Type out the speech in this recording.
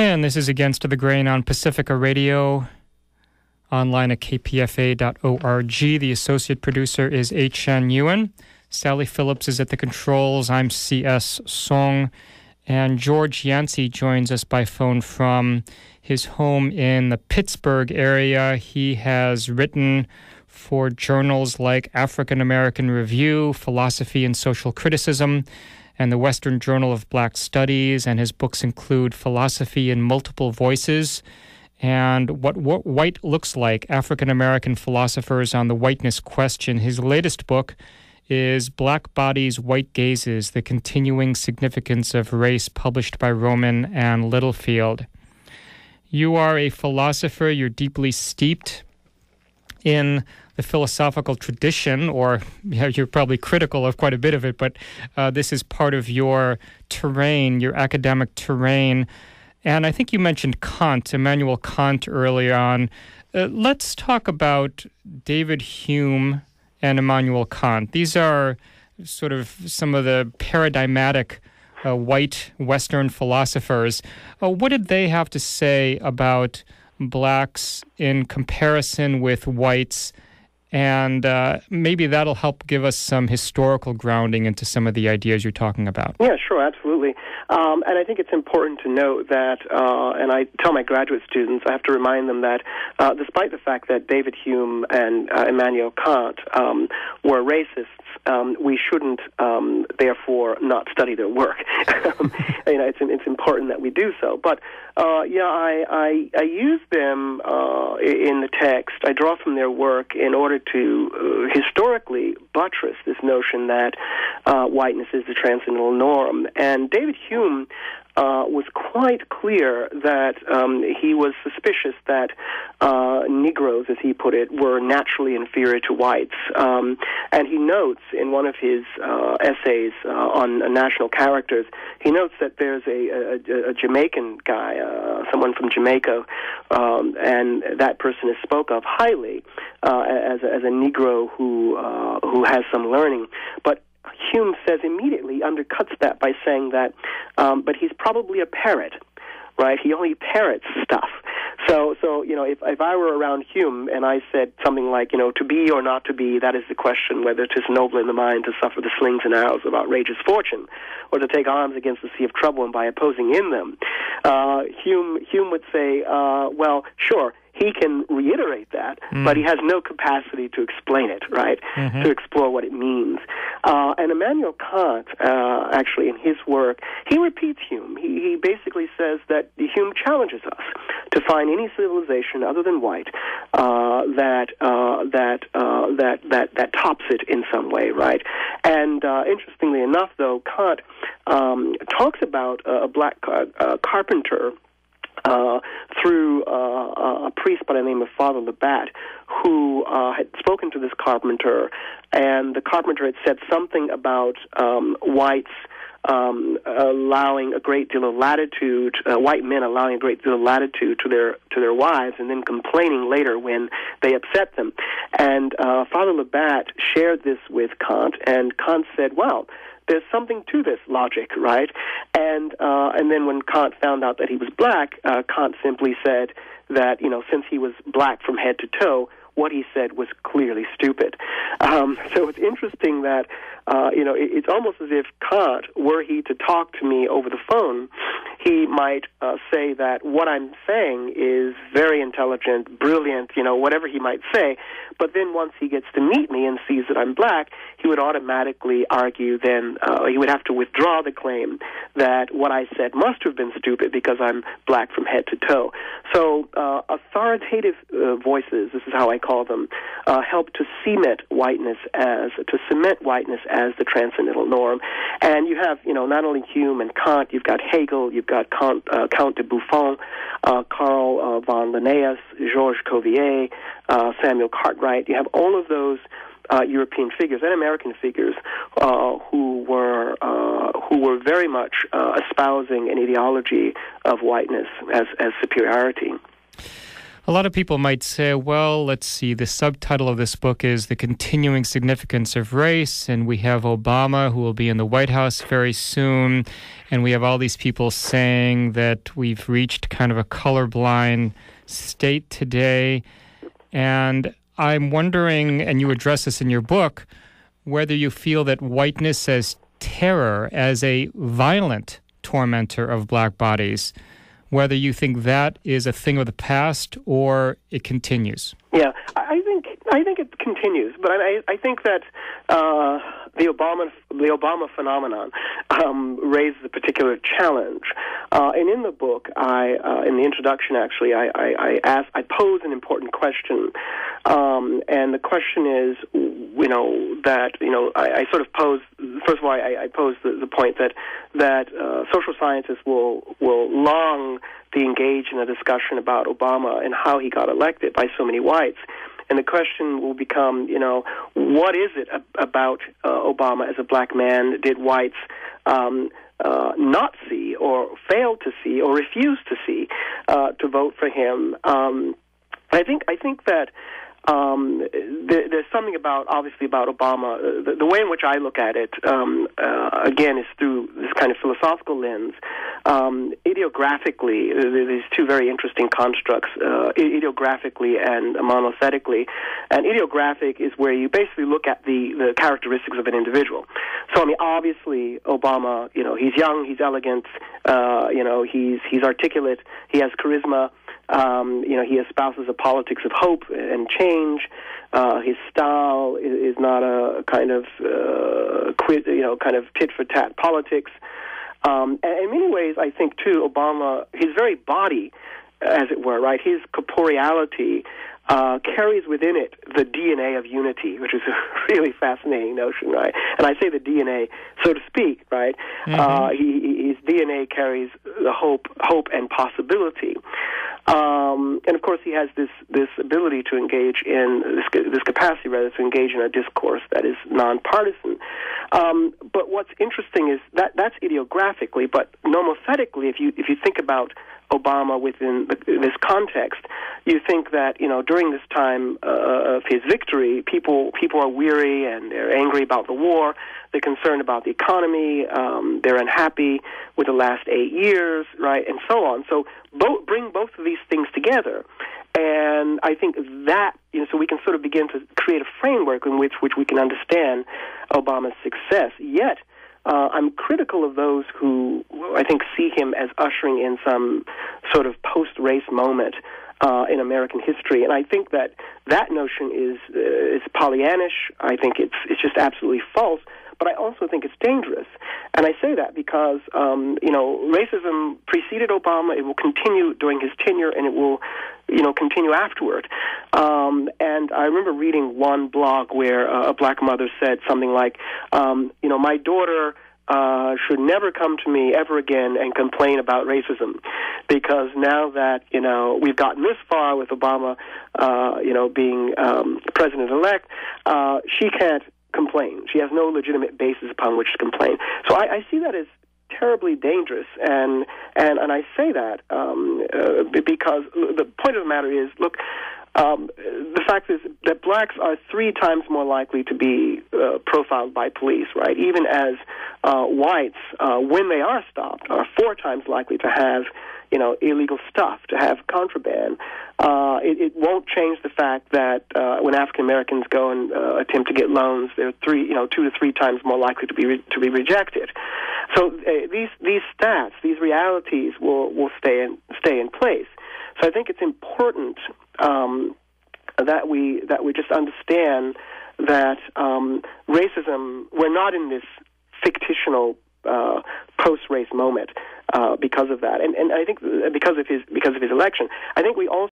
And this is Against the Grain on Pacifica Radio, online at kpfa.org. The associate producer is H.N. Ewan. Sally Phillips is at the controls. I'm C.S. Soong. And George Yancy joins us by phone from his home in the Pittsburgh area. He has written for journals like African American Review, Philosophy and Social Criticism, and the Western Journal of Black Studies, and his books include Philosophy in Multiple Voices and What White Looks Like, African American Philosophers on the Whiteness Question. His latest book is Black Bodies, White Gazes, The Continuing Significance of Race, published by Rowman and Littlefield. You are a philosopher. You're deeply steeped in the philosophical tradition, or you're probably critical of quite a bit of it, but this is part of your terrain, your academic terrain. And I think you mentioned Kant, Immanuel Kant, earlier on. Let's talk about David Hume and Immanuel Kant. These are sort of some of the paradigmatic white Western philosophers. What did they have to say about blacks in comparison with whites? And maybe that'll help give us some historical grounding into some of the ideas you're talking about. Yeah, sure, absolutely. And I think it's important to note that, and I tell my graduate students, I have to remind them that despite the fact that David Hume and Immanuel Kant were racists, we shouldn't, therefore, not study their work. It's important that we do so. But I use them in the text. I draw from their work in order to historically buttress this notion that whiteness is the transcendental norm. And David Hume was quite clear that he was suspicious that Negroes, as he put it, were naturally inferior to whites. And he notes in one of his essays on national characters, he notes that there's a Jamaican guy, someone from Jamaica, and that person is spoke of highly as a Negro who has some learning. But Hume says immediately, undercuts that by saying that, but he's probably a parrot, right? He only parrots stuff. So if I were around Hume and I said something like, to be or not to be, that is the question, whether 'tis noble in the mind to suffer the slings and arrows of outrageous fortune, or to take arms against the sea of trouble and by opposing in them, Hume would say, well, sure, he can reiterate that, but he has no capacity to explain it, right? Mm-hmm. To explore what it means. And Immanuel Kant, actually, in his work, he repeats Hume. He basically says that Hume challenges us to find any civilization other than white that tops it in some way, right? And interestingly enough, though, Kant talks about a black carpenter through a priest by the name of Father Labat, who had spoken to this carpenter, and the carpenter had said something about whites allowing a great deal of latitude, white men allowing a great deal of latitude to their wives, and then complaining later when they upset them. And Father Labat shared this with Kant, and Kant said, well, there's something to this logic, right? And then when Kant found out that he was black, Kant simply said that, since he was black from head to toe, what he said was clearly stupid. So it's interesting that, it's almost as if Kant, were he to talk to me over the phone, he might say that what I'm saying is very intelligent, brilliant, whatever he might say. But then once he gets to meet me and sees that I'm black, he would automatically argue then, he would have to withdraw the claim that what I said must have been stupid because I'm black from head to toe. So authoritative voices, this is how I call them, help to cement whiteness as the transcendental norm. And you have, not only Hume and Kant, you've got Hegel, you've got Count de Buffon, Carl von Linnaeus, Georges Cuvier, Samuel Cartwright. You have all of those European figures and American figures who were very much espousing an ideology of whiteness as superiority. A lot of people might say, well, let's see, the subtitle of this book is The Continuing Significance of Race, and we have Obama, who will be in the White House very soon, and we have all these people saying that we've reached kind of a colorblind state today. And I'm wondering, and you address this in your book, whether you feel that whiteness as terror, as a violent tormentor of black bodies, whether you think that is a thing of the past or it continues. Yeah, I think it continues, but I think that the Obama phenomenon raised a particular challenge. And in the book, in the introduction, actually, I pose an important question, and the question is, I sort of pose. First of all, I pose the point that social scientists will long be engaged in a discussion about Obama and how he got elected by so many whites. And the question will become, what is it about Obama as a black man did whites not see or fail to see or refuse to see to vote for him? I think that there's something obviously about Obama. The way in which I look at it, again, is through this kind of philosophical lens. Ideographically, these two very interesting constructs, ideographically and monothetically. And ideographic is where you basically look at the characteristics of an individual. So, obviously, Obama, he's young, he's elegant, he's articulate, he has charisma. He espouses a politics of hope and change. His style is not a kind of tit for tat politics. And in many ways, I think too, Obama, his very body, as it were, right, his corporeality carries within it the DNA of unity, which is a really fascinating notion, right? And I say the DNA, so to speak, right? Mm-hmm. His DNA carries the hope and possibility. And of course, he has this ability to engage in this capacity, rather, to engage in a discourse that is nonpartisan. But what's interesting is that's ideographically, but nomothetically, if you think about Obama within this context, you think that during this time of his victory, people are weary and they're angry about the war. They're concerned about the economy. They're unhappy with the last 8 years, right, and so on. So bring both of these things together, and I think that so we can sort of begin to create a framework in which we can understand Obama's success. Yet, I'm critical of those who I think see him as ushering in some sort of post-race moment in American history, and I think that notion is Pollyannish. I think it's just absolutely false. But I also think it's dangerous, and I say that because racism preceded Obama. It will continue during his tenure, and it will continue afterward. And I remember reading one blog where a black mother said something like, my daughter should never come to me ever again and complain about racism, because now that we've gotten this far with Obama, being president-elect, she can't complain. She has no legitimate basis upon which to complain. So I see that as terribly dangerous, and I say that because the point of the matter is, look, the fact is that blacks are 3 times more likely to be profiled by police, right? Even as whites, when they are stopped, are 4 times likely to have illegal stuff, to have contraband. It won't change the fact that when African Americans go and attempt to get loans, they're 2 to 3 times more likely to be rejected. So these stats, these realities will stay in place. So I think it's important that we just understand that racism. We're not in this fictional post-race moment because of that, and I think because of his election. I think we also